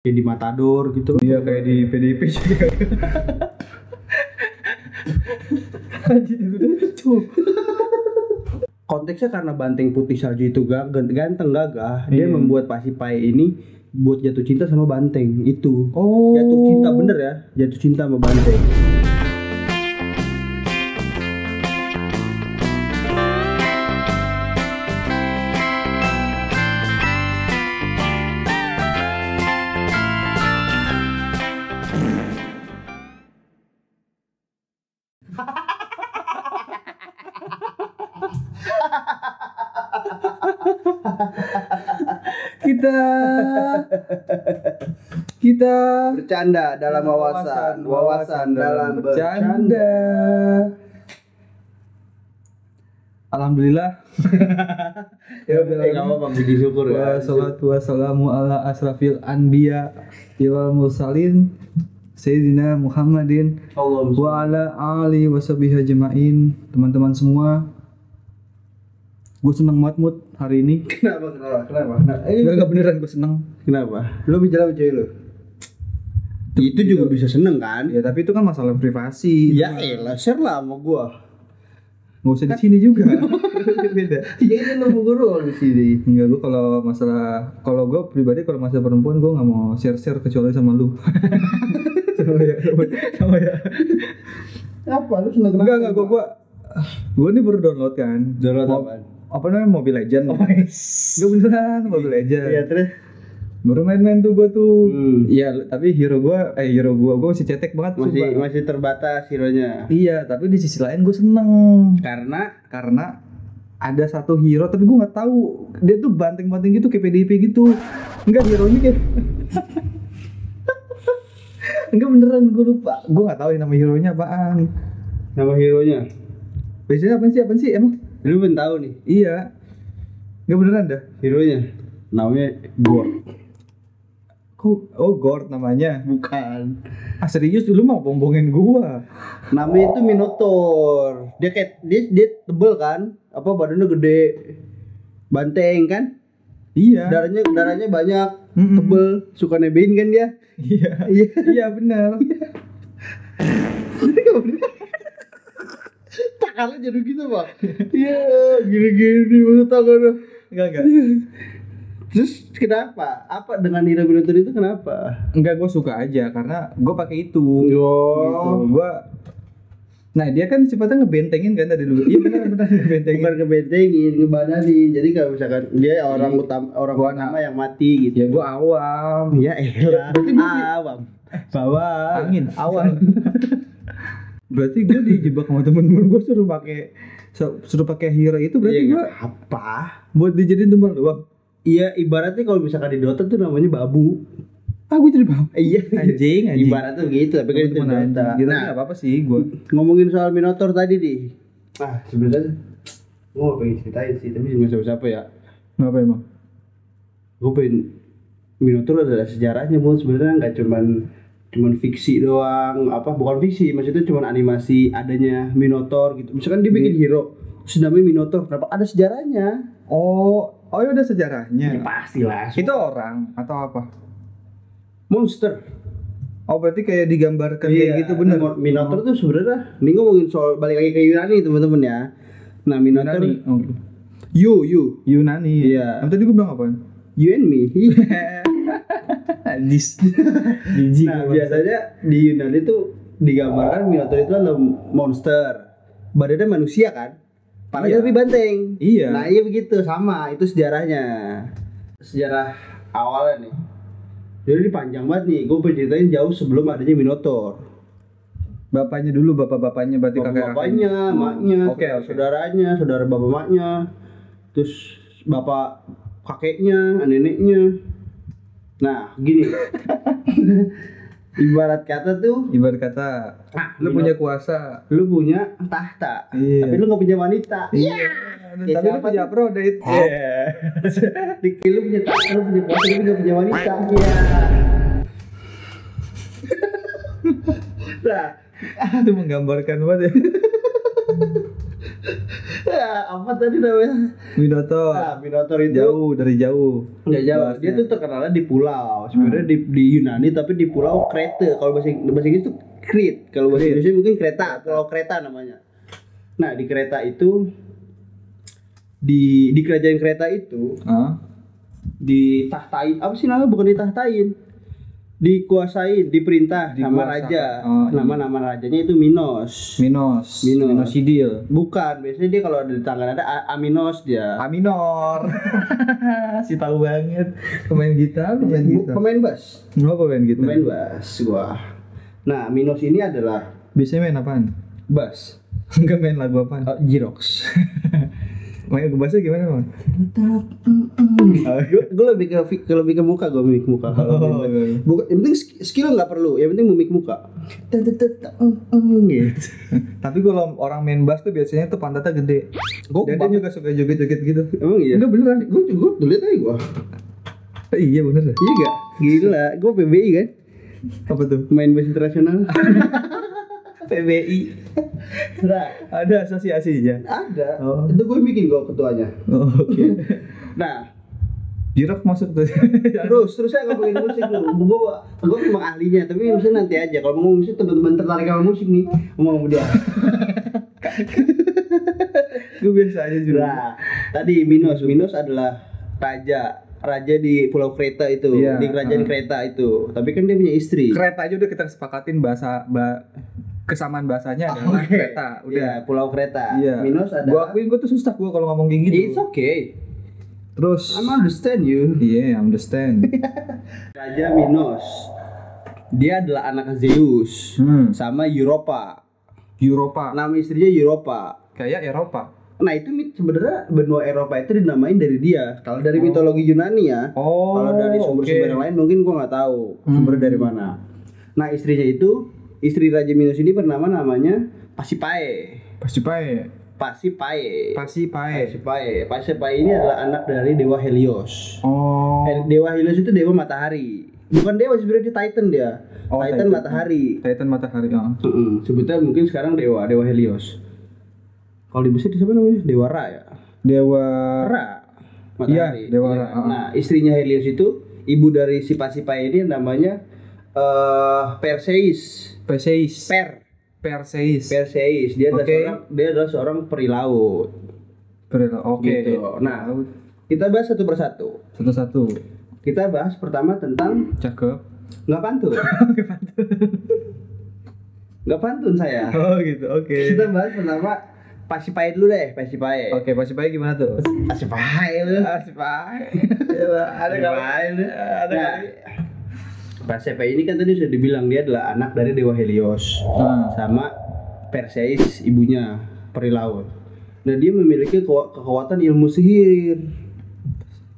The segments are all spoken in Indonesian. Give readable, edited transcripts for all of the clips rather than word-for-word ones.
Kayak di Matador gitu. Iya kayak di PDIP juga. Anjir udah lucu. Konteksnya karena Banteng Putih Salju itu ganteng gagah, dia Iya. membuat Pasipai ini buat jatuh cinta sama Banteng itu. Oh. Jatuh cinta bener ya, jatuh cinta sama Banteng. kita Bercanda dalam wawasan dalam bercanda. Alhamdulillah. Ya nggak apa-apa, puji syukur ya. Wassalatu wassalamu ala asrafil anbiya wal mursalin Sayyidina Muhammadin wa ala ali washabihi ajmain. Teman-teman semua, gue seneng banget mood hari ini. Kenapa? Nah, Enggak beneran gue seneng. kenapa? Lu bicara sama cewek lu? Itu juga bisa seneng kan? Ya tapi itu kan masalah privasi. Ya elah, share lah sama gua. Nggak usah di sini juga. Beda. Ya itu lu mau guru di sini. Enggak, gue kalau gue pribadi kalau masalah perempuan gue nggak mau share kecuali sama lu. sama ya. Apa lu seneng? Enggak, gue ini baru download kan. Download apaan? Apa namanya, Mobile Legend. Gue beneran Mobile Legend. Iya terus. Baru main-main tuh gue tuh. Hmm. Iya, tapi hero gue masih cetek banget. Masih terbatas hero-nya. Iya, tapi di sisi lain gue seneng karena ada satu hero tapi gue nggak tahu dia tuh banteng-banteng gitu kayak PDIP gitu. Enggak, hero-nya kayak enggak beneran, gue lupa. Gue nggak tahu nama hero-nya apaan. Nama hero-nya. Biasanya apaan sih emang? Lu belum tahu nih Iya. Enggak beneran dah. hero-nya. Namanya Gord. Oh, Gord namanya. Bukan. Ah, serius dulu mau bombongin gua. Namanya itu Minotaur. Dia kayak dia tebel kan? Apa badannya gede. Banteng kan? Iya. Darahnya banyak, Mm-mm. tebel, suka nebein kan dia? Iya. Iya. Iya benar. Tangannya jadi gitu, Pak. Iya, gini-gini masa tangannya. Enggak. Terus kenapa? Apa dengan hero Minotaur itu kenapa? Enggak, gua suka aja karena gua pakai itu. Oh. Gitu. Nah, dia kan sifatnya ngebentengin kan tadi dulu. Iya benar ngebentengin. Bukan kebentengin, ngebananin. Jadi kalau misalkan dia orang utama yang mati gitu. Ya gua awam. Ya elah. Awam. Bawa Angin, awan. Berarti gua dijebak sama temen-temen gua suruh pakai hero itu, berarti Iya, gua apa? buat dijadiin tumbal doang. Iya, ibaratnya kalau misalkan di Dota tuh namanya babu. Ah, gua jadi paham. Iya, Anjing. ibaratnya begitu, tapi kan itu di Dota. Gitu, Nah, enggak apa-apa sih gua. ngomongin soal Minotaur tadi nih. Ah, sebenarnya gua pengen ceritain sih, tapi nggak siapa ya. Ngapa emang? Gue pengen Minotaur adalah sejarahnya, Bon. Sebenarnya nggak cuman fiksi doang, bukan fiksi, maksudnya cuman animasi adanya Minotaur gitu. Misalkan dia bikin hero, terus namanya Minotaur, kenapa ada sejarahnya? Oh, ya udah sejarahnya. Ya pastilah. Itu orang atau apa? Monster. Oh, berarti kayak digambarkan kayak gitu, bener. Minotaur tuh sebenarnya, ini ngomongin soal balik lagi ke Yunani teman-teman ya. Nah, Minotaur Yunani. Oh. Iya. Yunani. Yang tadi gue bilang apaan? You and me. Anjis. Nah, biasanya di Yunani tuh digambarkan Minotaur itu adalah monster. Badannya manusia kan? Palanya Iya. tapi banteng. Iya. Nah, iya begitu, sama. Itu sejarahnya. Sejarah awalnya nih. Jadi ini panjang banget nih. Gue pengen ceritain jauh sebelum adanya Minotaur. Bapaknya dulu, bapak-bapaknya berarti Bapak-bapaknya, maknya, Oke. saudaranya, saudara bapak maknya, terus bapak kakeknya, neneknya. Nah, gini. Ibarat kata tuh, Ibarat kata, lu punya kuasa. lu punya tahta, Iya. tapi lu nggak punya wanita. Iya. Kayak Tapi lu siapa punya tuh? prodate. Lu punya tahta, lu punya kuasa, tapi nggak punya wanita. Iya. Nah, Itu menggambarkan banget ya. apa tadi namanya? Minotaur. Nah, Minotaur itu Jauh dari jauh. nggak jauh. Bahasnya. Dia tuh terkenalnya di pulau. Sebenarnya di Yunani tapi di pulau Kreta. Kalau bahasa Inggris itu Crete. Kalau bahasa Indonesia mungkin Kreta, Pulau Kreta namanya. Nah, di Kreta itu di kerajaan Kreta itu ditahtain, apa sih namanya, bukan ditahtain, dikuasain, diperintah sama raja. Nama rajanya itu Minos. Minosidil. Bukan, biasanya dia kalau ada di tangan ada Aminos dia. Aminor. Si tahu banget. Pemain gitar. Pemain bass. Pemain gitar. Pemain bass gua. Nah, Minos ini adalah Biasanya main apaan? bass. Enggak main lagu apaan? Jirox. Main lagu bassnya gimana, Bang? Gue lebih ke muka, gue mimik muka. Bukan, yang penting skill nggak perlu, yang penting mimik muka. Gitu. Tapi kalau orang main bass tuh biasanya tuh pantatnya gede. Dan dia juga suka joget-joget gitu. Emang iya? Enggak beneran. Gue tuh lihat aja gue. Iya bener deh. Iya gak? Gila, gue PBI kan? Apa tuh? Main bass internasional. PBI. Nah, Ada asosiasinya. ada. Oh. Itu gue bikin gue ketuanya. Oh, oke. Nah, Jirok masuk tuh. terus saya ngomongin musik lu. Gue memang ahlinya, tapi maksudnya nanti aja. Kalau ngomong musik, teman-teman tertarik sama musik nih, ngomong sama dia. Gue biasa aja juga. Nah, tadi Minos adalah raja di Pulau Kreta itu, Iya, di kerajaan Kreta itu. Tapi kan dia punya istri. Kereta aja udah kita sepakatin kesamaan bahasanya adalah kereta. Udah. Iya, Pulau Kreta. Iya. Minos ada. Gua akuin gua tuh susah gua kalau ngomong kayak gitu. It's okay. Terus I understand you. Iya, understand. Raja Minos. Dia adalah anak Zeus sama Europa. Nama istrinya Europa. Kayak Eropa. Nah, itu sebenarnya benua Eropa itu dinamain dari dia. Kalau dari mitologi Yunani ya. Kalau dari sumber-sumber yang lain mungkin gua nggak tahu sumbernya dari mana. Nah, istri Raja Minos ini namanya Pasipae. Pasipae ini adalah anak dari dewa Helios. Dewa Helios itu dewa matahari. Bukan dewa sebenarnya, dia Titan dia. Titan matahari. Sebetulnya mungkin sekarang dewa Helios. Kalau di Mesir siapa namanya? Dewa Ra ya? Ra. Matahari. Iya, Dewa Ra. Nah, istrinya Helios itu ibu dari si Pasipae ini namanya Perseis. Dia adalah seorang peri laut. Gitu. Nah, kita bahas satu persatu. Kita bahas pertama tentang Cakep. nggak pantun. Nggak pantun saya. Oh gitu. Oke. Kita bahas pertama Pasipae dulu deh, Pasipae. Oke, Pasipae gimana tuh? Pasipae lu. Ada kali. Pasipae ini kan tadi sudah dibilang dia adalah anak dari dewa Helios sama Perseis ibunya, peri laut. Nah, dia memiliki kekuatan ilmu sihir.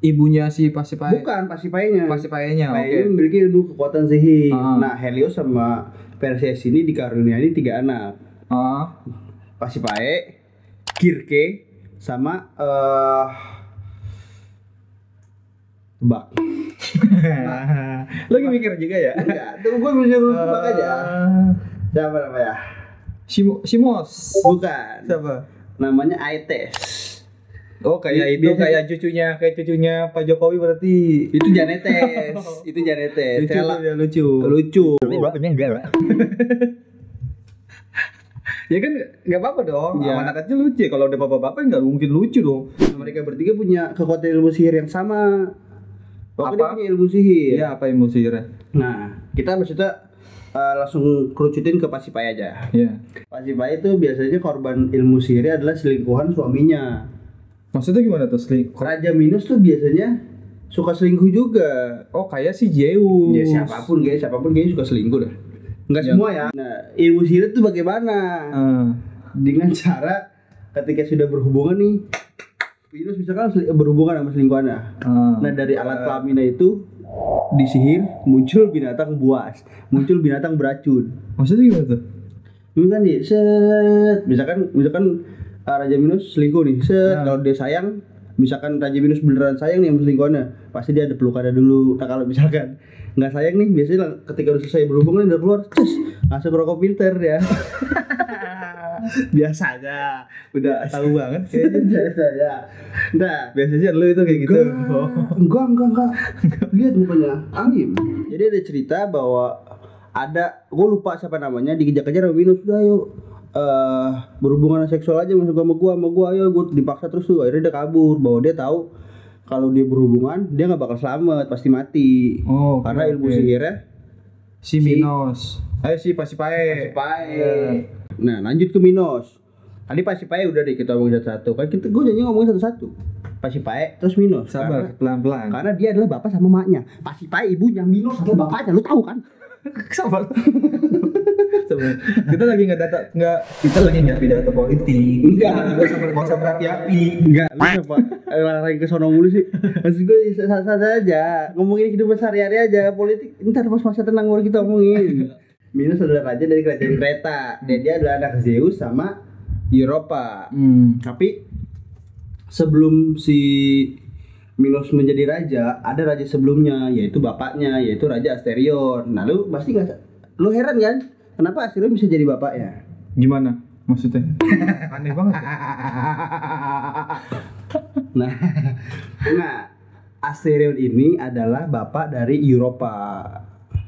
Ibunya si Pasipae? Bukan, Pasipaenya. Oke. Memiliki ilmu kekuatan sihir. Nah, Helios sama Perseus ini dikaruniai 3 anak. Pasipae, Kirke, sama tebak. Lagi mikir juga ya? Enggak, tunggu gue bisa tebak aja. Siapa namanya? Simos. Bukan. Siapa? Namanya Aetes. Oh, kayak itu kayak cucunya Pak Jokowi berarti. Itu Janetes. Lucu. Ya kan nggak apa-apa dong. Ya. Anak kecil lucu. Kalau udah bapak-bapak nggak mungkin lucu dong. Mereka bertiga punya kekuatan ilmu sihir yang sama. Pokoknya dia punya ilmu sihir. Iya, apa ilmu sihirnya? Nah, kita maksudnya langsung kerucutin ke Pasipae aja. Iya. Pasipae itu biasanya korban ilmu sihir adalah selingkuhan suaminya. Maksudnya gimana tuh selingkuh? Raja Minos tuh biasanya suka selingkuh juga. Oh, kayak si Zeus. Ya siapapun kayaknya suka selingkuh dah. Enggak semua ya. Nah, ilmu sihir itu bagaimana? Dengan cara ketika sudah berhubungan nih, Minos misalkan berhubungan sama selingkuhannya. Nah, dari alat kelaminnya itu disihir muncul binatang buas, muncul binatang beracun. Maksudnya gimana tuh? Misalkan nih, misalkan Raja Minos selingkuh nih, kalau dia sayang, misalkan Raja Minos beneran sayang nih sama selingkuhannya, pasti dia ada pelukannya dulu. Nah, kalau misalkan nggak sayang nih, biasanya ketika udah selesai berhubungan udah keluar, langsung rokok filter ya. Biasanya udah tahu banget kayaknya. Biasanya. Nah, Biasanya lu itu kayak gitu. enggak. Lihat mukanya Alim. Jadi ada cerita bahwa ada, gue lupa siapa namanya, dikejar-kejar sama Minus, udah ayo berhubungan seksual aja masuk sama gua, ayo, gue dipaksa terus tuh, akhirnya dia kabur, bahwa dia tahu kalau dia berhubungan dia nggak bakal selamat, pasti mati. Karena ilmu sihirnya si Minos. Si Pasipae. Nah, lanjut ke Minos. Tadi Pasipae udah deh kita ngomongin satu-satu. Kan kita gue janji ngomongin satu-satu. Pasipae terus Minos. Sabar, pelan-pelan. Karena dia adalah bapak sama maknya. Pasipae ibunya, Minos adalah bapaknya. Lu tahu kan? Sabar. Kita lagi kita lagi nggak pidato politik. Enggak usah berapi-api. Enggak, lu apa? Lari ke sono mulu sih. Maksud gue santai aja. Ngomongin kehidupan sehari-hari aja, politik ntar pas masa tenang baru kita omongin. Minos adalah raja dari kerajaan Kreta. Dan dia adalah anak Zeus sama Europa. Tapi sebelum si Minos menjadi raja, ada raja sebelumnya, yaitu bapaknya, yaitu Raja Asterion. Nah, lu pasti lu heran kan? Kenapa Asterion bisa jadi bapaknya? Gimana maksudnya? Aneh banget ya? Nah, Asterion ini adalah bapak dari Europa.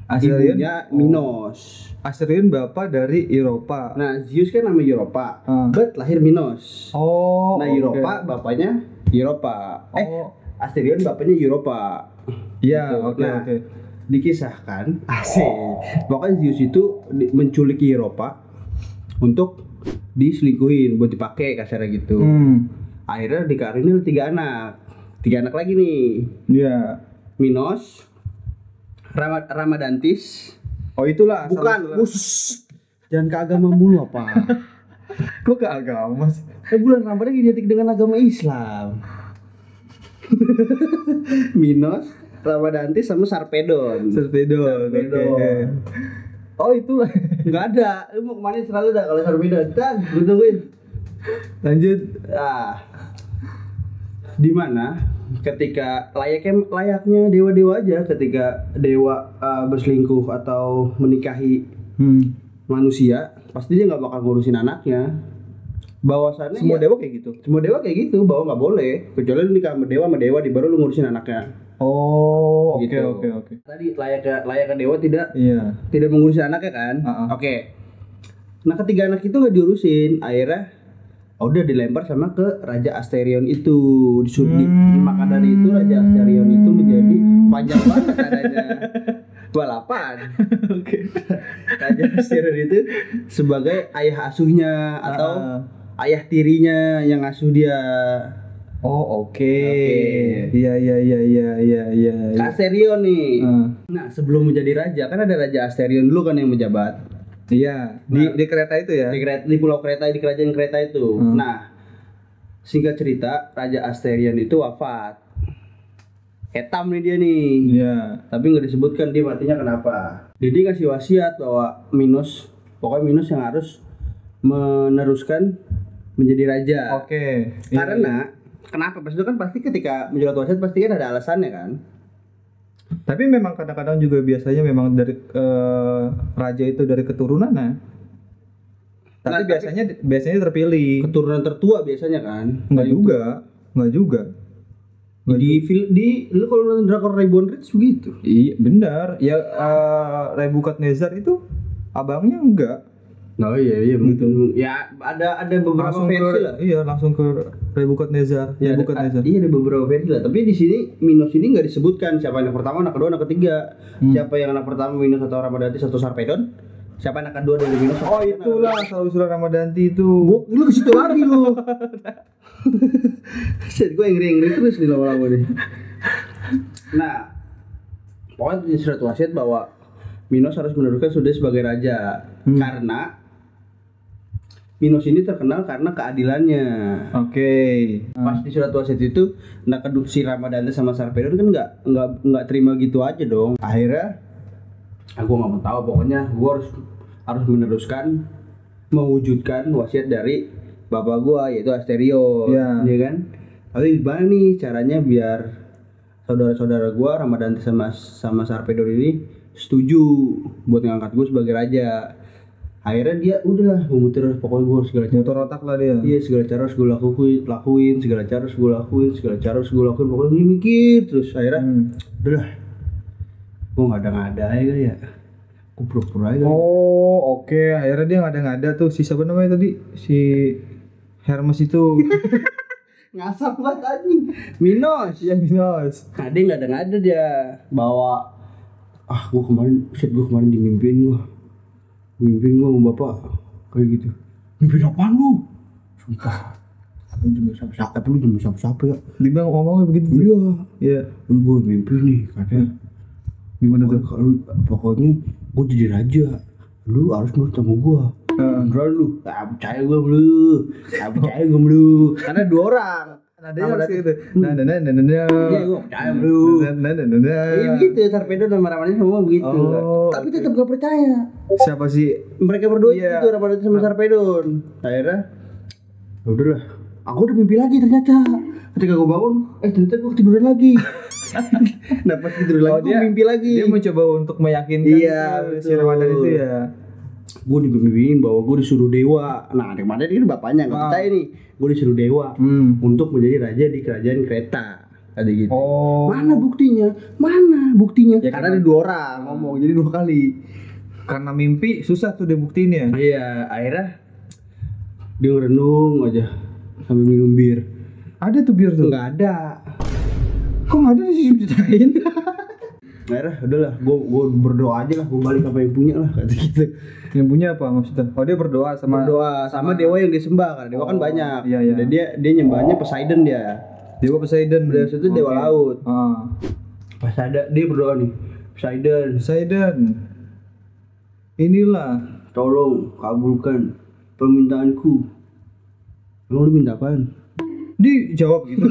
Ibunya Minos. Asterion bapak dari Europa. Nah, Zeus kan nama Europa, but lahir Minos. Nah, Europa bapaknya Europa. Asterion bapaknya Europa. Iya, gitu. oke. Dikisahkan, pokoknya Zeus itu menculik Europa untuk diselingkuhin, buat dipakai kasarnya gitu. Akhirnya dikaruniai 3 anak lagi nih. Iya. Minos, Ramadantis. Oh, itulah. Bukan. Jangan ke agama mulu apa? Kok ke agama sih? Bulan Ramadan identik dengan agama Islam. Minos, Ramadantis sama Sarpedon. Okay. Oh, itulah. Enggak ada. Lu mau kemana selalu dah kalau Sarpedon. Gue tungguin. Lanjut. Di mana ketika layaknya dewa-dewa aja, ketika dewa berselingkuh atau menikahi manusia, pasti dia nggak bakal ngurusin anaknya. Bahwasannya semua dewa kayak gitu. Semua dewa kayak gitu, bahwa nggak boleh, kecuali lu nikah sama dewa di baru lu ngurusin anaknya. Oh, oke. Gitu. Tadi layaknya dewa tidak mengurusin anaknya kan? Oke. Nah, ketiga anak itu nggak diurusin, akhirnya udah dilempar sama ke Raja Asterion itu. Maka dari itu Raja Asterion itu menjadi panjang banget adanya. Balapan. Raja Asterion itu sebagai ayah asuhnya atau ayah tirinya yang asuh dia. Oh, oke. Iya. Asterion nih. Nah, sebelum menjadi raja kan ada Raja Asterion dulu kan yang menjabat. Iya, di kereta itu ya. Di pulau Kreta, di kerajaan Kreta itu. Nah, singkat cerita Raja Asterion itu wafat. Ketam nih dia nih. Iya. Tapi nggak disebutkan dia matinya kenapa. Jadi kasih wasiat bahwa pokoknya Minos yang harus meneruskan menjadi raja. Oke. Karena kenapa? Pas itu kan pasti ketika menjual wasiat pasti kan ada alasannya kan. Tapi memang kadang-kadang juga biasanya memang dari raja itu dari keturunannya. Tapi biasanya terpilih. Keturunan tertua biasanya kan. Enggak juga. Di lu kalau nonton drakor Reborn Rich begitu. Iya, benar. Ya Nebukadnezar itu abangnya enggak. Oh iya betul. Ya ada beberapa langsung versi lah. Iya, langsung ke Nebukadnezar. Ya, ada beberapa versi lah. Tapi di sini Minos ini nggak disebutkan siapa anak pertama, anak kedua, anak ketiga. Siapa yang anak pertama Minos atau Ramadantis atau Sarpedon? Siapa anak kedua dari Minos? Oh, itulah Salwisura Ramadanti itu. Lu ke situ lagi lu. Set gue ngeri terus nih lama-lama nih. Nah, pokoknya di surat wasiat bahwa Minos harus meneruskan sudah sebagai raja karena Minos ini terkenal karena keadilannya. Oke. Pas di surat wasiat itu, si Ramadantis sama Sarpedon kan nggak terima gitu aja dong. Akhirnya, aku nggak mau tahu. Pokoknya gue harus meneruskan, mewujudkan wasiat dari bapak gue yaitu Asterion, ya kan? Tapi gimana nih caranya biar saudara-saudara gue Ramadantis sama Sarpedon ini setuju buat ngangkat gue sebagai raja? Akhirnya dia udahlah memutar pokoknya gue harus segala cara. Motor otak lah dia. Iya segala cara harus gue lakuin, segala cara harus gue lakuin, pokoknya gue mikir terus akhirnya udahlah gue ngada-ngada aja kali ya, gue pura-pura aja kali. Oh oke. Akhirnya dia ngada-ngada tuh si siapa namanya tadi, si Hermes itu. Ngasap banget anjing, Minos. Ya Minos. Nah dia ngada-ngada dia bawa gue kemarin dimimpiin gue sama bapak kayak gitu. Mimpi apaan lu? Sumpah. Lu jangan siapa ya? Dia ngomongnya begitu tuh. Iya. Iya. Gue mimpi nih katanya. Gimana tuh? Kalau pokoknya gue jadi raja. Lu harus nurut sama gue. Beneran lu? Percaya gue belum. Karena 2 orang. Nadanya harus gitu. Nah. Iya gue percaya belum. Iya begitu, Sarpedo dan Ramadhan semua begitu. Tapi tetap gak percaya. Siapa sih? Mereka berdua Iya. itu Ramadhan sama Sarpedon. Akhirnya udahlah. Aku udah mimpi lagi ternyata. Ketika gue bangun, ternyata gue ketiduran lagi. Nah pas tidur lagi gue mimpi lagi. Dia mencoba untuk meyakinkan si Ramadan itu ya. Gue dimimpiin bahwa gue disuruh dewa. Nah Ramadan ini bapaknya nggak percaya nih. Gue disuruh dewa untuk menjadi raja di kerajaan Kreta. Ada gitu. Mana buktinya? Ya, karena ada 2 orang ngomong, jadi 2 kali. Karena mimpi susah tuh dibuktiin ya. Iya, akhirnya dia ngerenung aja sambil minum bir. Ada tuh bir tuh? Nggak ada. Kok nggak ada diceritain? Akhirnya udahlah, gue berdoa aja lah, gue balik apa yang punya lah kata gitu. Yang punya apa maksudnya? Oh dia berdoa sama dewa yang disembah, karena dewa kan banyak. Iya. Dan dia nyembahnya Poseidon dia. Dewa Poseidon. Dewa itu dewa laut. Pas ada dia berdoa nih, Poseidon. Inilah, tolong kabulkan permintaanku. Emang lu minta apaan? Dijawab gitu.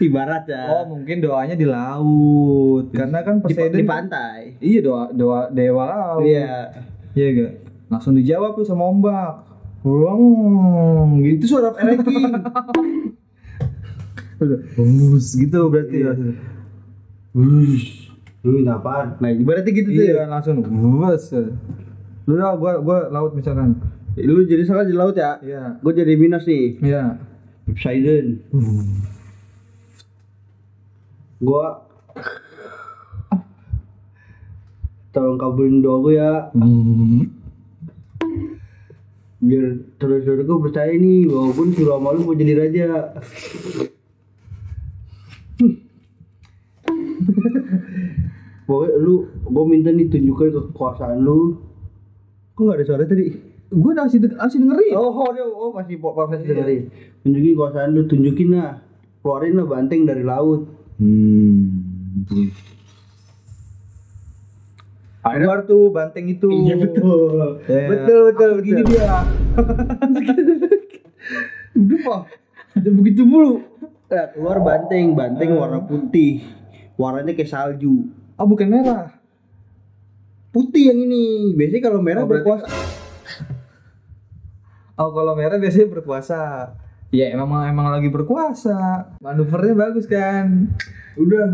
Ibarat ya. Oh mungkin doanya di laut. Karena kan Poseidon di pantai. Iya doa dewa laut. Iya gak? Langsung dijawab tuh sama ombak. Gitu Suara ranking. Bus gitu berarti ya. Lu minta apaan? Nah ibaratnya gitu tuh ya. Langsung bus. Lu dah gua laut misalkan. Lu jadi salah di laut ya? Iya. Gue jadi Minos nih. Iya. Poseidon. Gua tolong kabulin doa gue ya. Biar saudara-saudara gue percaya nih bahwa gue suruh sama lu mau jadi raja. Pokoknya gue minta nih tunjukkan kekuasaan lu. Kok gak ada suara tadi? Gue masih dengerin. Masih proses dengerin. Tunjukin kekuasaan lu, tunjukin lah. Keluarin lah banteng dari laut. Keluar tuh banteng itu. Iya betul. Betul. Gini dia. Udah Pak. Udah begitu mulu. Nah, keluar banteng warna putih. Warnanya kayak salju. Oh bukan merah. Putih yang ini. Biasanya kalau merah berkuasa. Oh kalau merah biasanya berkuasa. Ya emang lagi berkuasa. Manuvernya bagus kan. Udah.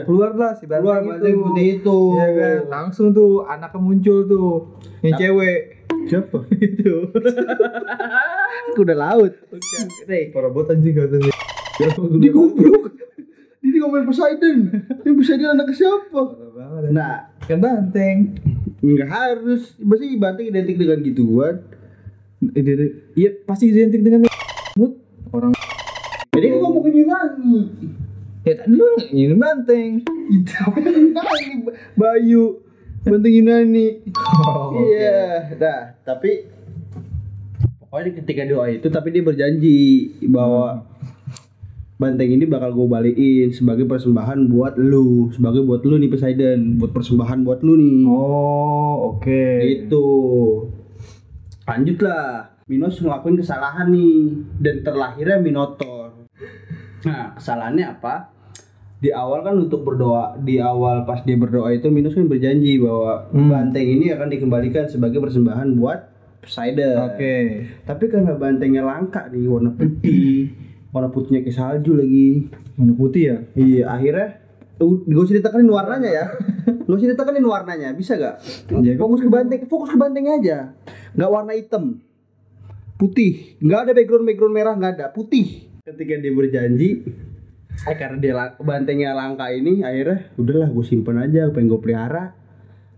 Keluarlah si banteng banteng putih itu. Iya kan. Langsung tuh anaknya muncul tuh. Yang cewek. Siapa? Itu. Kuda laut. Parah banget anjing katanya. Di goblok. Ini ngomongin Poseidon. Ini Poseidon anak siapa? Nah, kan banteng. Enggak harus. Pasti banteng identik dengan gituan. Iya pasti identik dengan orang. Jadi kan ngomongin Yunani. Ya tadi lu ini banteng. Yunani Bayu. Banteng Yunani. Iya. Nah, tapi pokoknya ketika doa itu tapi dia berjanji bahwa banteng ini bakal gue balikin sebagai persembahan buat lu, nih Poseidon, buat persembahan buat lu nih. Oh, oke. Gitu. Lanjutlah. Minos ngelakuin kesalahan nih dan terlahirnya Minotaur. Nah, kesalahannya apa? Di awal kan untuk berdoa, pas dia berdoa itu Minos kan berjanji bahwa banteng ini akan dikembalikan sebagai persembahan buat Poseidon. Oke. Tapi karena bantengnya langka nih, warna putih, warna putihnya kayak salju lagi. Warna putih ya? Iya, akhirnya Gak usah ditekanin warnanya ya. Gak usah ditekanin warnanya, bisa gak? Fokus ke bantengnya aja. Gak warna hitam, putih, gak ada background merah, gak ada, putih. Ketika dia berjanji, karena dia bantengnya langka ini, akhirnya udahlah gue simpen aja, pengen gue pelihara.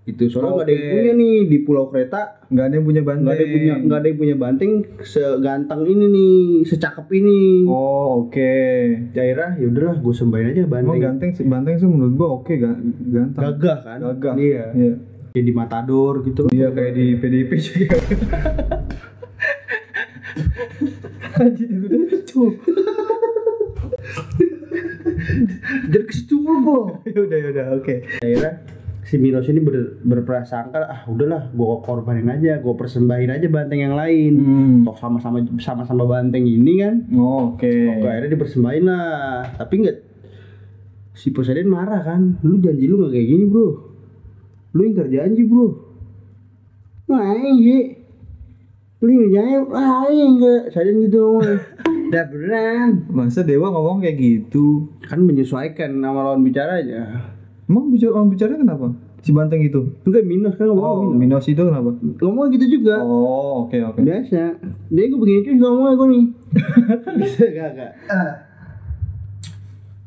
Itu soalnya nggak ada yang punya nih di Pulau Kreta, nggak ada yang punya banteng, nggak ada yang punya banteng seganteng ini nih, secakep ini. Oke. Akhirnya ya udahlah gue sembahin aja banteng. Banteng sih menurut gua oke, ganteng. Gagah kan? Gagah. Iya. Kayak di Matador gitu. Iya, kayak di PDIP juga. Anjir udah tuh. Jadi ke situ mulu, Yaudah, oke. Akhirnya si Minos ini berprasangka, udahlah gue korbanin aja, gue persembahin aja banteng yang lain. Toh sama-sama banteng ini kan. Oke, akhirnya dipersembahin lah. Tapi enggak, si Poseidon marah kan, lu janji lu nggak kayak gini bro, lu ingkar janji bro. Nah iya, lu enggak Poseidon gitu. Udah beneran. Masa dewa ngomong kayak gitu? Kan menyesuaikan nama lawan bicaranya. Emang bicara kenapa? Si banteng itu? Enggak, Minos kan ngomong. Minos itu kenapa? Ngomong gitu juga. Oke. Biasa. Jadi gue begini cuy ngomongnya gue nih. Bisa gak.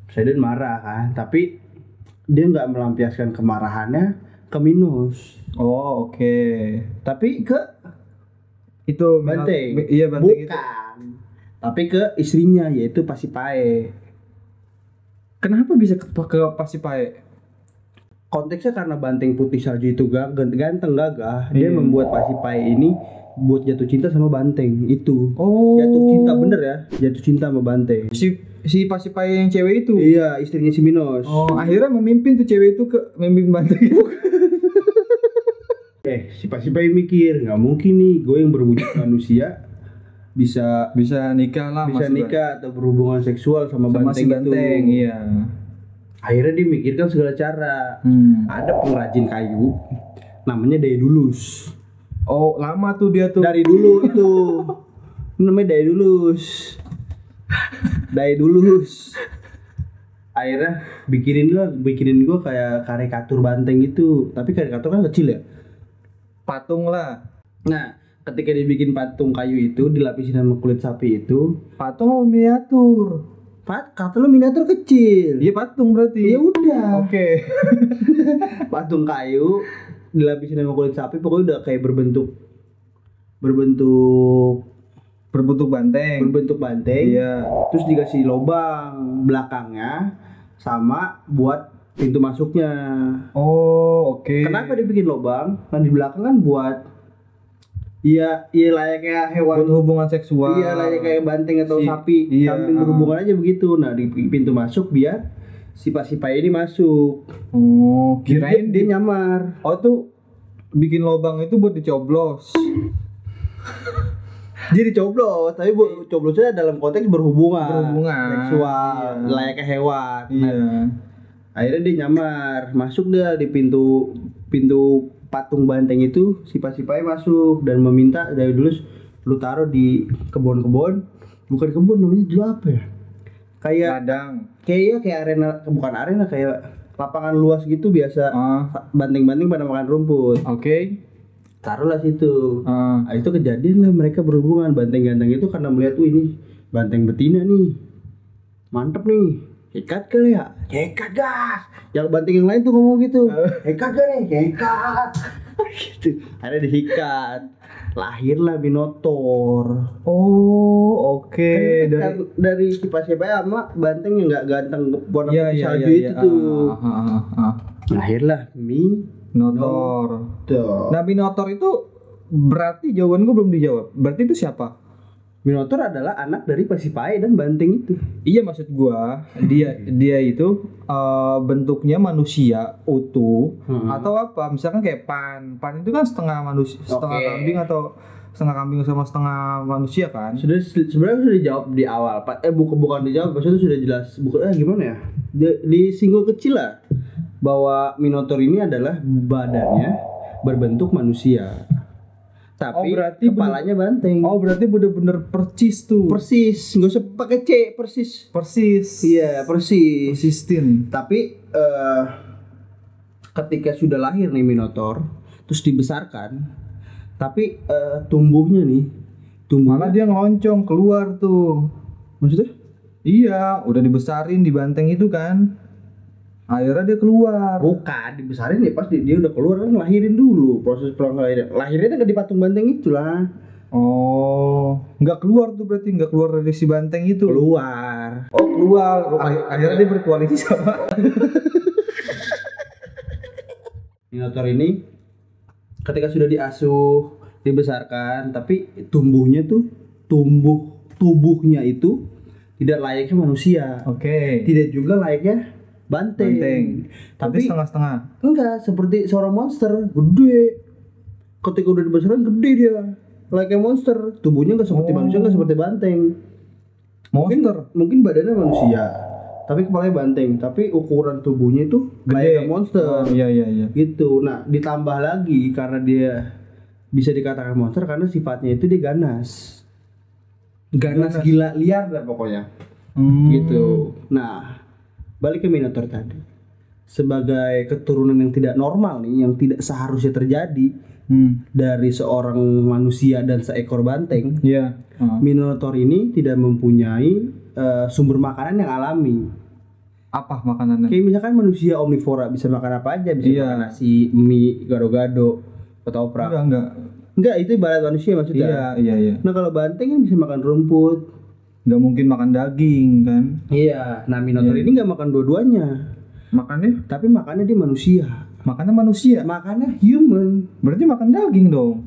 Poseidon marah kan, tapi dia nggak melampiaskan kemarahannya ke Minos. Oke. Tapi ke itu banteng. Iya, banteng. Bukan. Tapi ke istrinya, yaitu Pasipae. Kenapa bisa ke Pasipae? Konteksnya karena banteng putih salju itu ganteng gagah, dia membuat Pasipae ini buat jatuh cinta sama banteng itu. Jatuh cinta bener ya, jatuh cinta sama banteng. Si Pasipae yang cewek itu? Iya, istrinya si Minos. Akhirnya memimpin tuh cewek itu ke memimpin banteng itu. Si Pasipae mikir, nggak mungkin nih gue yang berwujud manusia bisa nikah lah, bisa nikah atau berhubungan seksual sama banteng si banteng itu. Iya. Akhirnya dia mikirkan segala cara. Ada pengrajin kayu namanya Daedalus. Lama tuh dia tuh. Dari dulu itu. Namanya Daedalus. Akhirnya bikinin gua kayak karikatur banteng gitu. Tapi karikatur kan kecil ya. Patung lah. Nah, ketika dibikin patung kayu itu dilapisin sama kulit sapi itu, patung apa miniatur? Kata lu miniatur kecil. Iya patung berarti. Ya udah. Oke. Patung kayu dilapisin sama kulit sapi, pokoknya udah kayak berbentuk banteng. Iya. Terus dikasih lubang belakangnya sama buat pintu masuknya. Oke. Kenapa dibikin lubang? Nah di belakang kan buat Iya layaknya hewan hubungan seksual. Iya layaknya kayak banteng atau sapi. Sambil berhubungan aja begitu. Nah di pintu masuk biar si Pasipae ini masuk. Kirain dia nyamar. Tuh bikin lubang itu buat dicoblos. Dia dicoblos, tapi coblosnya dalam konteks berhubungan seksual, layaknya hewan. Iya. Akhirnya dia nyamar, masuk dia di pintu patung banteng itu. Si Pasipae masuk dan meminta Daedalus, lu taruh di kebun-kebun, bukan kebun namanya dulu apa ya? Kayak ladang. Kayak arena, bukan arena, kayak lapangan luas gitu biasa. Banteng-banteng pada makan rumput. Oke. Taruhlah situ. Itu kejadian lah mereka berhubungan. Banteng-banteng itu karena melihat ini banteng betina nih, mantep nih, hekat kali ya, hekat gas. Yang banteng yang lain tuh ngomong gitu, hekat gak nih, hekat. Gitu. Akhirnya dihikat, lahirlah Minotaur. Oke. Dari si Pasipae sama banteng yang nggak ganteng warna putih salju itu tuh. Lahirlah Minotaur. Nah Minotaur itu berarti jawaban gue belum dijawab. Berarti itu siapa? Minotaur adalah anak dari Pasipae dan banteng itu. Iya, maksud gua dia itu bentuknya manusia utuh atau apa? Misalkan kayak pan itu kan setengah manusia, setengah kambing atau setengah kambing sama setengah manusia kan? Sebenarnya sudah dijawab di awal. Bukan dijawab, maksudnya sudah jelas. Gimana ya? Di single kecil lah bahwa Minotaur ini adalah badannya berbentuk manusia. tapi berarti kepalanya banteng. Oh, berarti bener-bener percis tuh. Persis, nggak usah pakai C, persis. Iya, persis. Persistin. Tapi ketika sudah lahir nih Minotaur, terus dibesarkan, tapi tumbuhnya malah dia ngeloncong keluar tuh. maksudnya? Iya, udah dibesarin di banteng itu kan. Akhirnya dia keluar. Bukan dibesarin ya, pas dia udah keluar kan lahirin dulu, proses pelahiran. Lahirnya kan di patung banteng itulah. Oh, nggak keluar tuh berarti nggak keluar dari si banteng itu. Keluar. Oh, keluar. Akhirnya dia berkoalisi sama. Minotaur ini ketika sudah diasuh, dibesarkan, tapi tubuhnya itu tidak layaknya manusia. Oke. Tidak juga layaknya banteng. Tapi setengah-setengah. Enggak, seperti seorang monster, gede. Ketika udah dibesarkan gede dia. Layaknya monster, tubuhnya enggak seperti manusia, enggak seperti banteng. Mungkin badannya manusia, tapi kepalanya banteng, tapi ukuran tubuhnya itu layaknya monster. Iya. Gitu. Nah, ditambah lagi karena dia bisa dikatakan monster karena sifatnya itu dia ganas. Ganas gila liar lah pokoknya. Gitu. Nah, balik ke Minotaur tadi. Sebagai keturunan yang tidak normal nih, yang tidak seharusnya terjadi dari seorang manusia dan seekor banteng. Iya. Minotaur ini tidak mempunyai sumber makanan yang alami. Apa makanannya? Kayak misalkan manusia omnivora bisa makan apa aja, bisa makan nasi, mie, gado-gado, ketoprak. Enggak, itu ibarat manusia maksudnya. Iya. Nah, kalau banteng kan bisa makan rumput. Nggak mungkin makan daging kan? Iya. Nah, Minotaur ini nggak makan dua-duanya. Makannya? Tapi makannya dia manusia. Makannya manusia? Makannya human. Berarti makan daging dong?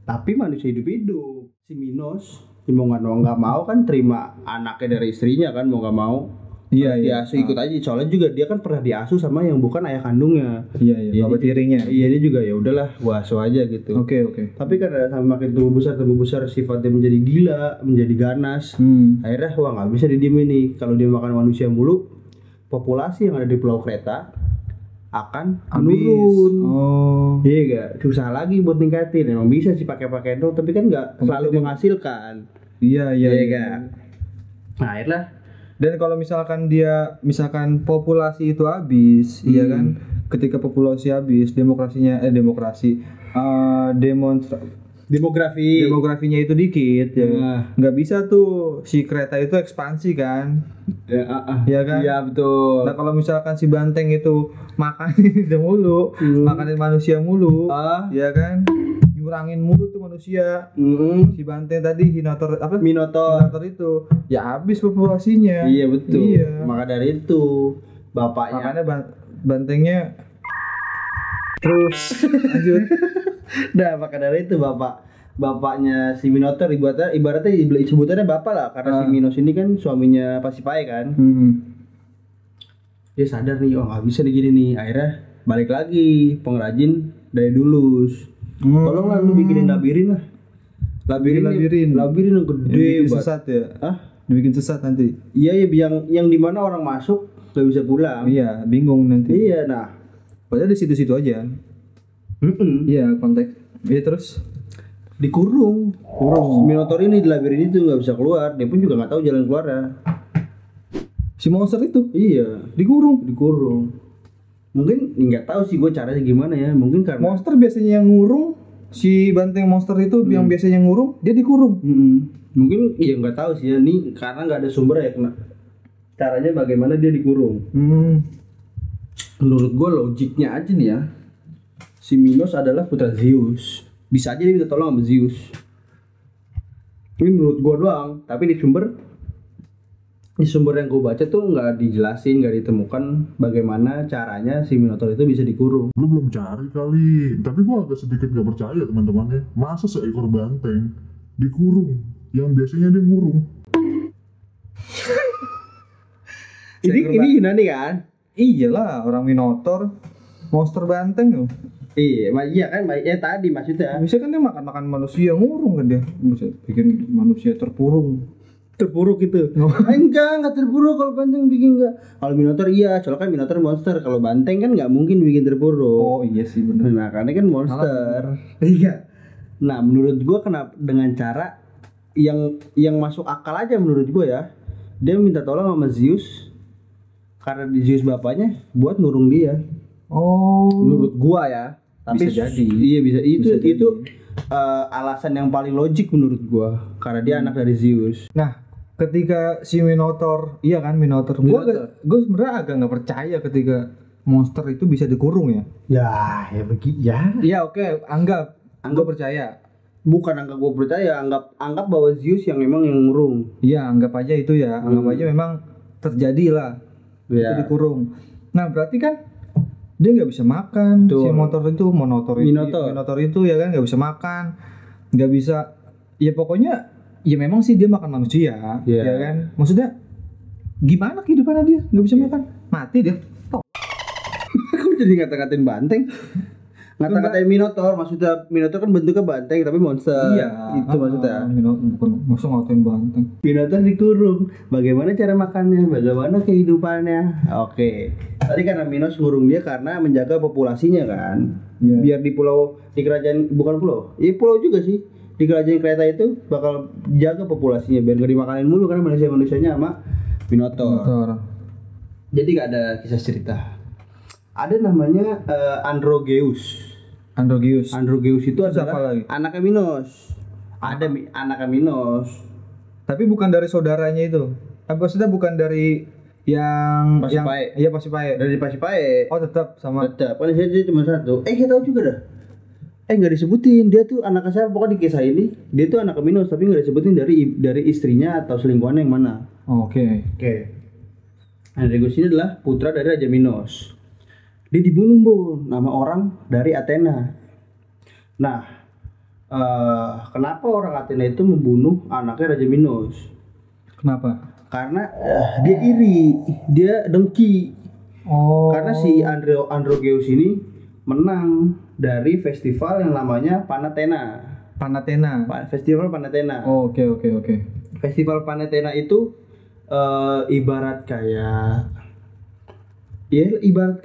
Tapi manusia hidup-hidup. Si Minos, mau nggak mau kan terima anaknya dari istrinya kan, mau nggak mau. Iya. Diasuh ikut aja. Soalnya juga dia kan pernah diasuh sama yang bukan ayah kandungnya. Iya. Bapak tirinya. Iya, dia juga ya udahlah, gua asuh aja gitu. Oke. Tapi karena sama makin tumbuh besar sifatnya menjadi gila, menjadi ganas. Akhirnya wah nggak bisa didiemin nih. Kalau dia makan manusia mulu, populasi yang ada di Pulau Kreta akan menurun. Iya gak? Susah lagi buat ningkatin. Emang bisa sih pakai dong, tapi kan nggak selalu menghasilkan. Iya. Kan? Nah, akhirnya. Dan kalau misalkan populasi itu habis, iya kan? Ketika populasi habis, demografinya itu dikit, ya. Nggak bisa tuh si kereta itu ekspansi kan? Ya kan? Iya betul. Nah, kalau misalkan si banteng itu makanin itu mulu, makanin manusia mulu, ya kan? Ngurangin mulu tuh manusia. Si banteng tadi Minotaur itu ya habis populasinya. Iya betul. Iya. Maka dari itu bapaknya bantengnya terus lanjut. Nah, maka dari itu bapaknya si Minotaur ibaratnya sebutannya bapak lah, karena si Minos ini kan suaminya Pasiphae kan. Dia sadar nih, nggak bisa nih gini nih. Akhirnya balik lagi pengrajin Daedalus. Tolonglah lu bikinin labirin lah. Labirin yang gede, sesat ya. Dibikin sesat nanti. Iya, yang dimana orang masuk gak bisa pulang. Iya, bingung nanti. Iya, nah. Padahal di situ-situ aja. Iya, konteks. Iya, terus dikurung. Minotaur ini di labirin itu nggak bisa keluar. Dia pun juga nggak tahu jalan keluarnya. Si monster itu? Iya, dikurung. Mungkin nggak tahu sih gue caranya gimana ya. Mungkin karena monster biasanya yang ngurung. Si banteng monster itu yang biasanya ngurung, dia dikurung. Mungkin ya nggak tahu sih ya. Nih karena nggak ada sumber ya, caranya bagaimana dia dikurung. Menurut gue logiknya aja nih ya, si Minos adalah putra Zeus. Bisa aja dia minta tolong sama Zeus. Ini menurut gue doang. Tapi di sumber yang gue baca tuh nggak dijelasin, nggak ditemukan bagaimana caranya si Minotaur itu bisa dikurung. Lu belum cari kali, tapi gua agak sedikit gak percaya teman-temannya. Masa seekor banteng dikurung, yang biasanya dia ngurung. ini Yunani kan? Iyalah, orang Minotaur, monster banteng loh. Iya kan, baiknya tadi maksudnya. Bisa kan dia makan manusia, ngurung kan dia. Bisa bikin manusia terpuruk gitu. Enggak terpuruk kalau banteng bikin enggak. Kalau Minotaur iya, soalnya kan Minotaur monster. Kalau banteng kan nggak mungkin bikin terpuruk. Oh iya sih benar. Nah, karena kan monster. Iya. Nah, menurut gua kenapa dengan cara yang masuk akal aja menurut gua ya. Dia minta tolong sama Zeus karena Zeus bapaknya buat ngurung dia. Oh. Menurut gua ya. Tapi Bisa jadi. Iya bisa. Bisa jadi. Itu alasan yang paling logik menurut gua karena dia anak dari Zeus. Nah, ketika si Minotaur, iya kan Minotaur. Gue sebenarnya agak nggak percaya ketika monster itu bisa dikurung ya. Ya begitu ya. Iya oke, anggap gue percaya. Bukan anggap gua percaya, anggap bahwa Zeus yang memang yang ngurung. Iya, anggap aja itu ya. Anggap aja memang terjadi lah. Iya. Itu dikurung. Nah, berarti kan dia nggak bisa makan. Tuh. Si Minotaur itu ya kan nggak bisa makan, nggak bisa. Ya pokoknya ya memang sih dia makan manusia, Iya. ya kan. Maksudnya gimana kehidupannya dia nggak bisa makan, mati dia. Tok. Aku jadi ngata-ngatain banteng. Ngata-ngatain Minotaur, maksudnya Minotaur kan bentuknya banteng tapi monster. Itu maksudnya. Bukan, masa ngatain banteng. Minotaur dikurung. Bagaimana cara makannya? Bagaimana kehidupannya? Oke. Tadi karena Minos ngurung dia karena menjaga populasinya kan. Iya. Biar di kerajaan bukan pulau. Iya pulau juga sih. Di kerajaan kereta itu bakal jaga populasinya biar gak dimakanin mulu karena manusia-manusianya sama Minotaur. Jadi gak ada kisah cerita. Ada namanya Androgeus. Androgeus itu adalah lagi? anaknya Minos. Ada anaknya Minos. Tapi bukan dari saudaranya itu. Maksudnya bukan dari yang Pasipae. Iya Pasipae. Dari Pasipae. Oh tetap sama. Tetap kan dia cuma satu. Kita tahu juga dah. Nggak disebutin dia tuh anaknya siapa, pokoknya di kisah ini dia tuh anak Minos tapi nggak disebutin dari istrinya atau selingkuhannya yang mana. Oke. Androgeus ini adalah putra dari Raja Minos. Dia dibunuh nama orang dari Athena. Nah, kenapa orang Athena itu membunuh anaknya Raja Minos? Kenapa? Karena dia iri, dia dengki. Oh. Karena si Androgeus ini menang dari festival yang namanya Panatena. Festival Panatena. Oh, oke. Festival Panatena itu ibarat kayak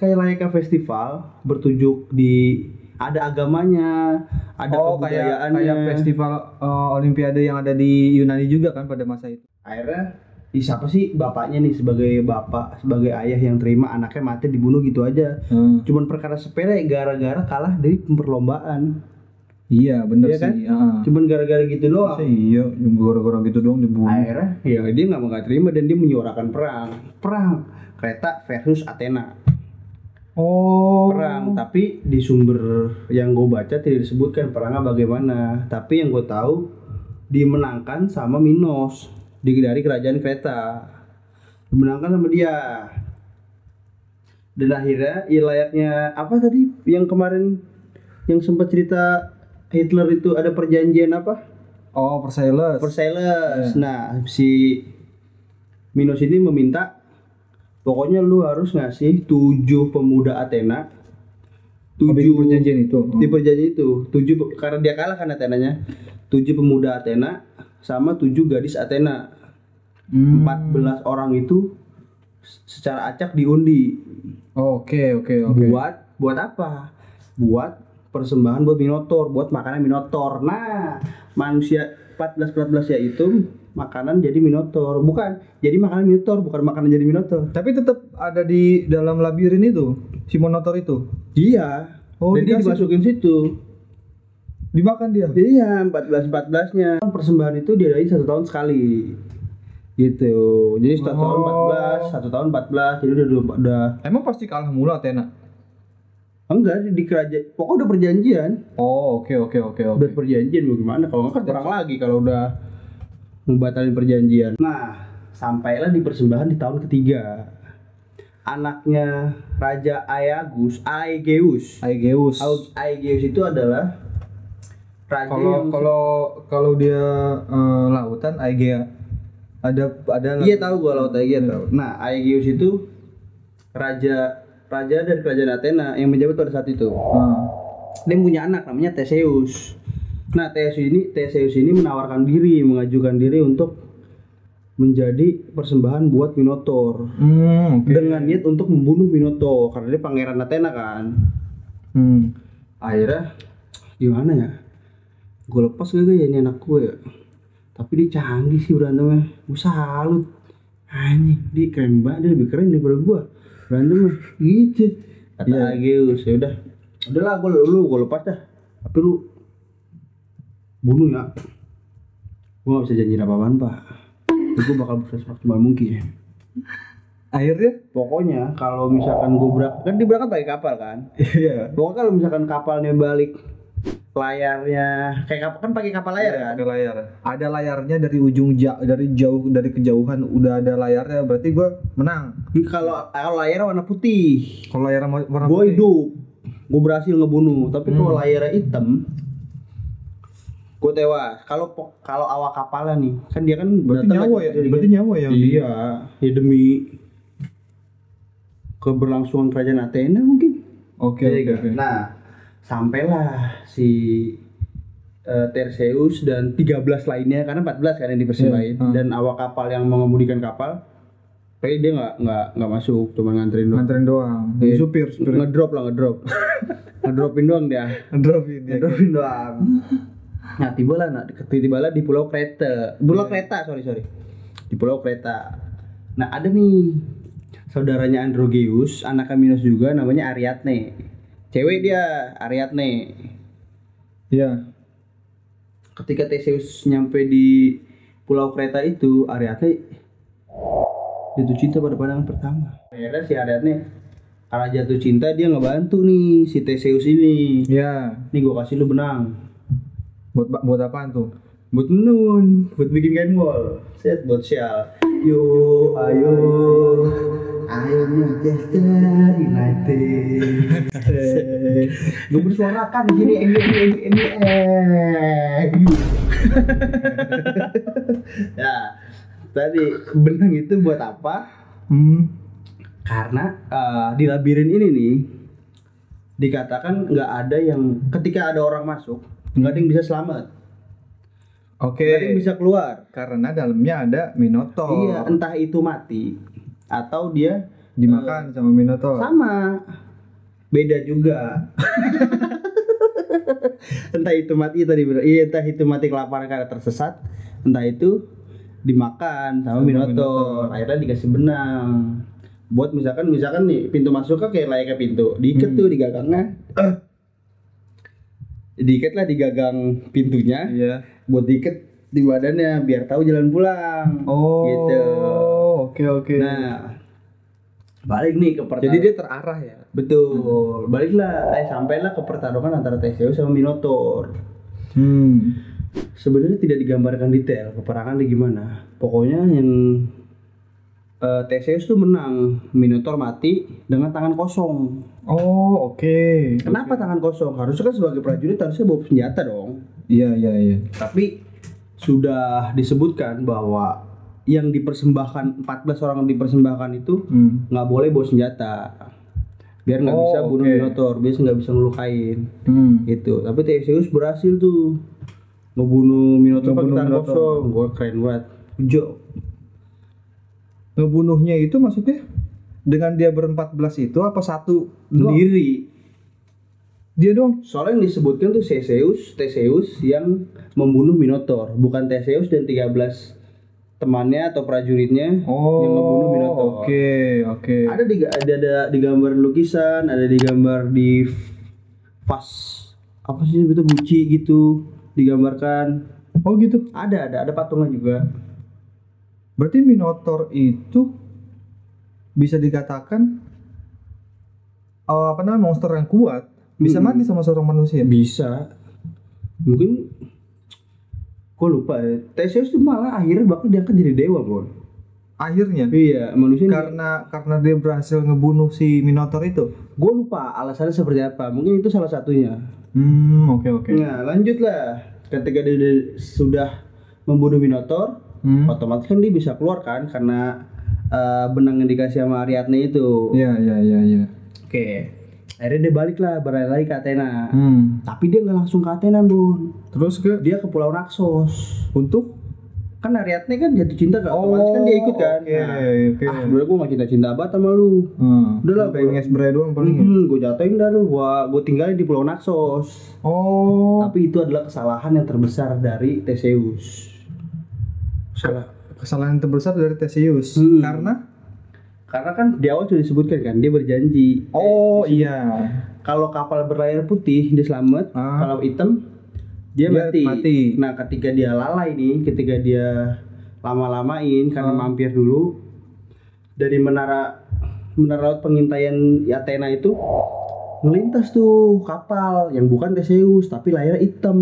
layaknya festival bertujuk di ada agamanya, ada kebudayaannya. Kayak festival Olimpiade yang ada di Yunani juga kan pada masa itu. Akhirnya siapa sih bapaknya nih sebagai ayah yang terima anaknya mati dibunuh gitu aja. Cuman perkara sepele gara-gara kalah dari perlombaan. Iya bener Iya kan? sih. Cuman gara-gara gitu doang. Iya, gara-gara gitu doang dibunuh. Akhirnya ya dia nggak terima dan dia menyuarakan perang Kreta versus Athena. Perang, tapi di sumber yang gue baca tidak disebutkan perangnya bagaimana. Tapi yang gue tahu dimenangkan sama Minos dari kerajaan Kreta. Dimenangkan sama dia. Dan akhirnya ya layaknya apa tadi yang kemarin yang sempat cerita Hitler itu ada perjanjian apa? Oh, Versailles. Yeah. Nah, si Minos ini meminta pokoknya lu harus ngasih 7 pemuda Athena. 7 perjanjian itu. Di perjanjian itu 7 karena dia kalah kan Athenanya. 7 pemuda Athena sama 7 gadis Athena. 14 orang itu secara acak diundi. Oke. Buat apa? Buat persembahan buat Minotaur, buat makanan Minotaur. Nah, manusia 14 ya itu makanan jadi Minotaur. Bukan, jadi makanan Minotaur, bukan makanan jadi Minotaur. Tapi tetap ada di dalam labirin itu, si Minotaur itu. Iya. Oh, jadi dimasukin situ. Dimakan dia. Iya, 14-14-nya. Persembahan itu diadain 1 tahun sekali. Gitu. Jadi 1 tahun 14, jadi udah Emang pasti kalah mulu Athena? Enggak, di kerajaan. Pokoknya udah perjanjian. Oh, oke. Udah perjanjian mau gimana? Kalau enggak kan perang lagi kalau udah membatalin perjanjian. Nah, sampailah di persembahan di tahun ketiga. Anaknya Raja Aegeus itu adalah raja kalau dia lautan Aegea. Ada Iya tahu gua laut Aegea tahu. Nah, Aegeus itu raja dari kerajaan Athena yang menjabat pada saat itu. Dia punya anak namanya Theseus. Nah, Theseus ini mengajukan diri untuk menjadi persembahan buat Minotaur. Dengan niat untuk membunuh Minotaur karena dia pangeran Athena kan. Akhirnya gimana ya? gue lepas gak ya ini anak gue ya. Tapi dia canggih sih berantemnya, gue salut. Anjing, dia keren banget, dia lebih keren daripada gue berantemnya gitu. Kata Ageus, ya udahlah gue lepas dah. Tapi lu bunuh ya. Gue gak bisa janji apa-apaan pak. Gue bakal berusaha semaksimal mungkin. Akhirnya Pokoknya kalau misalkan gue kan dia berangkat pakai kapal kan. iya. Pokoknya kalau misalkan kapalnya balik, layarnya kayak kapal kan pakai kapal layar kan. Ada layar. Ada layarnya dari ujung dari kejauhan udah ada layarnya, berarti gua menang. Kalau layar warna putih, Kalau layar warna gue putih. hidup, gue berhasil ngebunuh. Tapi kalau layarnya hitam, gue tewas. Kalau awak kapalnya nih, kan dia kan Berarti datang nyawa kan ya. dari- Berarti nyawa ya. Iya, ya demi keberlangsungan kerajaan Athena mungkin. Oke. Nah, sampailah si Theseus dan 13 lainnya, karena 14 kan yang dipersembahin, dan awak kapal yang mengemudikan kapal. Tapi dia nggak masuk, cuma nganterin doang. Nganterin doang. Iya. Supir. Ngedrop ngedropin doang dia. Ngedropin dia. Ngedropin doang. Nah, tibalah di Pulau Kreta. Sorry. Di Pulau Kreta. Nah, ada nih saudaranya Androgeus, anak Minos juga, namanya Ariadne. Cewek dia, Ariadne. Iya. Ketika Theseus nyampe di Pulau Kreta itu, Ariadne jatuh cinta pada pandangan pertama. Akhirnya si Ariadne karena jatuh cinta, dia ngebantu nih si Theseus ini. Iya. Nih gue kasih lu benang. Buat apaan tuh? Buat menun, buat bikin kain wall, set buat shawl. Ayo Manchester United. Gue bersuarakan di sini NBA. Ya, tadi benang itu buat apa? Karena di labirin ini nih dikatakan nggak ada yang, ketika ada orang masuk nggak ada yang bisa selamat. Oke. Nggak ada yang bisa keluar. Karena dalamnya ada Minotaur. Iya, entah itu mati atau dia Dimakan sama Minotaur. sama. Beda juga. Entah itu mati tadi, entah itu mati kelaparan karena tersesat, entah itu dimakan sama Minotaur. Akhirnya dikasih benang. Buat misalkan nih pintu masuknya kayak layaknya pintu, diikat tuh di gagangnya. Diikat lah di gagang pintunya. Iya. Buat diikat di badannya biar tahu jalan pulang. Oh. Gitu. Oke. Nah, balik nih ke pertarungan. Jadi dia terarah ya. Betul. Baliklah, sampailah ke pertarungan antara Theseus sama Minotaur. Sebenarnya tidak digambarkan detail peperangannya gimana. Pokoknya yang Theseus tuh menang, Minotaur mati dengan tangan kosong. Oh, oke. Kenapa tangan kosong? Harusnya kan sebagai prajurit harusnya bawa senjata dong. Iya. Tapi sudah disebutkan bahwa yang dipersembahkan 14 orang yang dipersembahkan itu nggak boleh bawa senjata. Biar nggak bisa bunuh Minotaur, biar nggak bisa ngelukain. Gitu. Tapi Theseus berhasil tuh ngebunuh Minotaur pakai tangan kosong. Gue keren banget. Ujo. Ngebunuhnya itu maksudnya dengan dia ber-14 itu apa satu doang? Sendiri. Dia doang. Soalnya yang disebutkan tuh Theseus yang membunuh Minotaur, bukan Theseus dan 13 temannya atau prajuritnya yang membunuh Minotaur. Oke. Ada di gambar lukisan, ada di gambar di vas apa sih itu Gucci gitu digambarkan. Oh gitu. Ada patungnya juga. Berarti Minotaur itu bisa dikatakan monster yang kuat, bisa mati sama seorang manusia. Bisa. Mungkin gue lupa ya. Theseus tuh malah akhirnya bakal diangkat jadi dewa, Bro. Akhirnya. Iya, manusia Karena dia berhasil ngebunuh si Minotaur itu. gue lupa alasannya seperti apa. Mungkin itu salah satunya. Oke. Nah, lanjutlah. Ketika dia sudah membunuh Minotaur, otomatis kan dia bisa keluar kan karena benang yang dikasih sama Ariadne itu. Iya. Oke. Akhirnya dia berlari lagi ke Athena. Tapi dia nggak langsung ke Athena, Bun. Terus Dia ke Pulau Naxos untuk Kan Ariadne kan jatuh cinta kan, otomatis kan dia ikut kan. Oke. Sebenernya gue gak cinta-cinta banget sama lu. Udah lah, pengen ngesbray doang paling. Gue jatuhin dah lu, gue tinggalin di Pulau Naxos. Tapi itu adalah kesalahan yang terbesar dari Theseus. Kesalahan terbesar dari Theseus. Karena kan di awal sudah disebutkan kan dia berjanji. Iya. Kalau kapal berlayar putih dia selamat, kalau hitam dia mati. Nah, ketika dia lalai nih, ketika dia lama-lamain karena mampir dulu dari menara laut pengintaian Athena itu ngelintas tuh kapal yang bukan Theseus tapi layar hitam.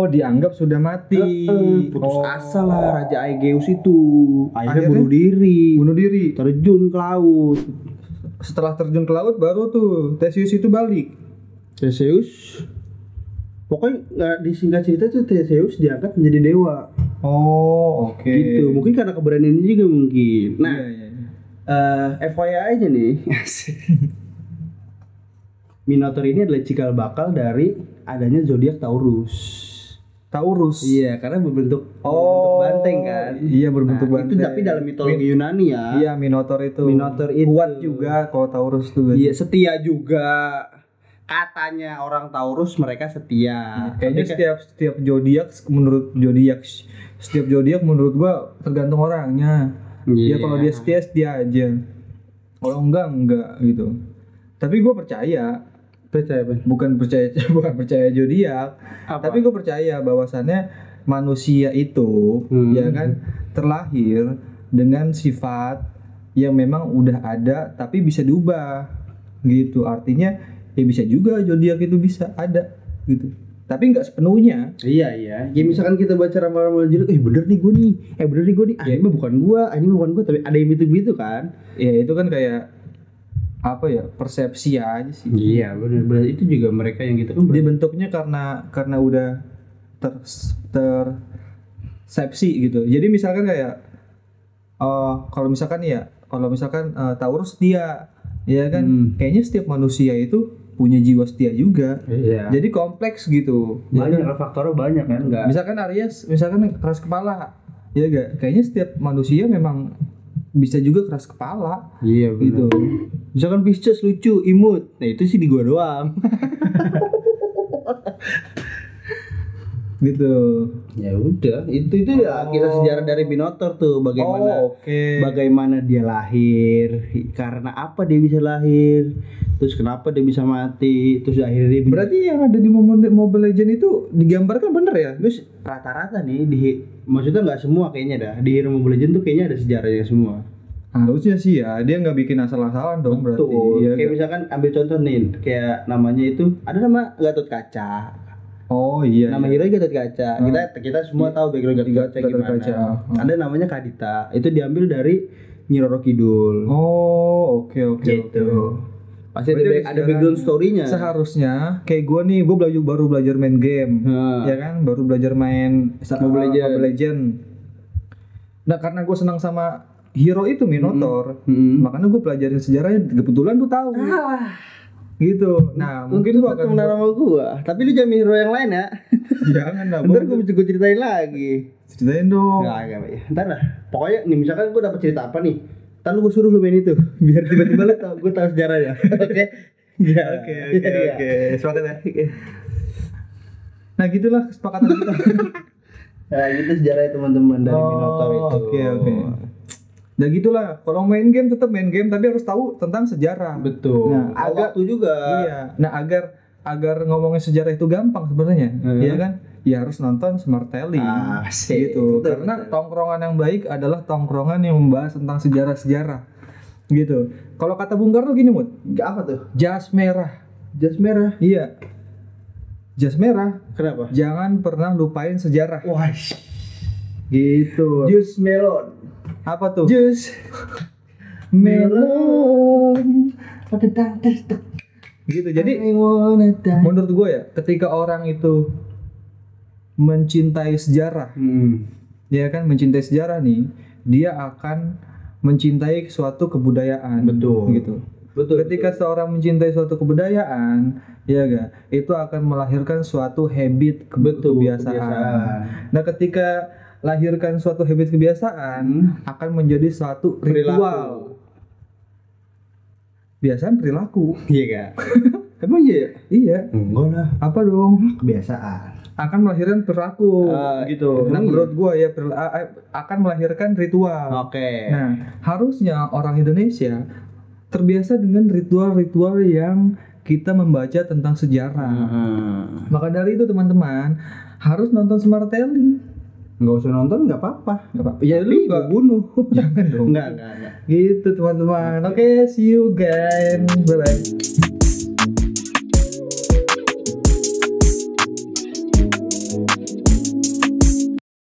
Dianggap sudah mati. Putus asa lah Raja Aegeus itu. Akhirnya bunuh diri. Terjun ke laut. Setelah terjun ke laut baru tuh Theseus itu balik. Theseus pokoknya nggak disingkat cerita tuh Theseus diangkat menjadi dewa. Oke. Gitu. Mungkin karena keberanian juga mungkin. Nah, FYI aja nih. Minotaur ini adalah cikal bakal dari adanya zodiak Taurus. Iya, karena berbentuk banteng kan. Iya, berbentuk banteng. Itu tapi dalam mitologi Yunani ya. Iya, Minotaur itu kuat juga kalau Taurus tuh. Iya, setia juga. Katanya orang Taurus mereka setia. Kayaknya setiap zodiak menurut gua tergantung orangnya. Dia kalau dia setia aja. Kalau enggak gitu. Tapi gua percaya bukan percaya zodiak, tapi gua percaya bahwasannya manusia itu ya kan terlahir dengan sifat yang memang udah ada tapi bisa diubah gitu. Artinya ya bisa juga zodiak itu bisa ada gitu, tapi nggak sepenuhnya. Iya. Ya misalkan kita baca ramalan zodiak, bener nih gue nih, ini mah bukan gue, tapi ada yang gitu kan. Ya itu kan kayak apa ya, persepsi aja sih. Iya benar itu juga mereka yang gitu kan. Dibentuknya karena udah tersepsi gitu. Jadi misalkan kayak kalau misalkan Taurus setia, ya kan, kayaknya setiap manusia itu punya jiwa setia juga. Iya. Jadi kompleks gitu. Banyak kan? Faktornya banyak kan, enggak. Misalkan Aries, keras kepala. Ya enggak? Kayaknya setiap manusia memang bisa juga keras kepala. Iya benar. Gitu. Misalkan Pisces lucu, imut. Nah, itu sih di gua doang. Gitu. Ya udah, itu ya kisah sejarah dari Minotaur tuh, bagaimana dia lahir, karena apa dia bisa lahir, terus kenapa dia bisa mati, terus akhirnya dia berarti yang ada di Mobile Legends itu digambarkan bener ya? Terus rata-rata nih maksudnya nggak semua kayaknya dah di Hero Mobile Legends tuh kayaknya ada sejarahnya semua. Harusnya sih ya, dia nggak bikin asal-asalan dong. Betul. Berarti. Kayak misalkan ambil contoh nih, kayak namanya itu ada nama Gatot Kaca. Nama hero Gatot Kaca. Kita semua tahu background Gatot Kaca gimana. Ada namanya Kadita. Itu diambil dari Nyi Roro Kidul. Oke. Gitu. Pasti ada background story-nya. Seharusnya kayak gue baru belajar main game. Ya kan, baru belajar main Mobile Legend. Nah, karena gue senang sama hero itu Minotaur, makanya gue pelajarin sejarahnya, kebetulan tuh tahu. Gitu. Nah, mungkin gua akan nama gua. Tapi lu jangan hero yang lain ya. Jangan lah. Ntar gua ceritain lagi. Ceritain dong. Enggak ya. Ntar lah. Pokoknya nih misalkan gua dapat cerita apa nih. Ntar lu gua suruh lu main itu. Biar tiba-tiba lu tahu gua tahu sejarahnya. Oke. Ya. Oke. Sepakat ya. Nah, gitulah kesepakatan kita. Nah, gitu sejarahnya teman-teman dari Minotaur itu. Oke. Nah gitulah, kalau main game tetap main game tapi harus tahu tentang sejarah. Betul. Nah, waktu juga. Iya. Nah, agar ngomongin sejarah itu gampang sebenarnya, ya kan? Ya harus nonton Smart Telling. Gitu. Karena tongkrongan yang baik adalah tongkrongan yang membahas tentang sejarah-sejarah. Gitu. Kalau kata Bung Karno gini, Mut. Apa tuh? Jas merah. Jas merah? Iya. Jas merah. Kenapa? Jangan pernah lupain sejarah. Wah. Gitu. Jus melon. Apa tuh? Jus melon. Gitu. Jadi menurut gue ya, ketika orang itu mencintai sejarah, dia kan mencintai sejarah nih, dia akan mencintai suatu kebudayaan. Betul. Gitu. Betul. Ketika seorang mencintai suatu kebudayaan, ya gak, itu akan melahirkan suatu habit kebiasaan. Nah, ketika melahirkan suatu habit kebiasaan akan menjadi suatu ritual. Biasaan perilaku. Iya kak. Emang iya? Iya. Enggak lah. Apa dong? Kebiasaan. Akan melahirkan perilaku gitu. Nah, menurut gua ya akan melahirkan ritual. Oke. Nah, harusnya orang Indonesia terbiasa dengan ritual-ritual yang kita membaca tentang sejarah. Maka dari itu teman-teman harus nonton Smartelling. Nggak usah nonton nggak apa-apa. Ya lu gak bunuh. Jangan dong. Enggak. Gitu teman-teman. Oke, see you guys. Bye bye.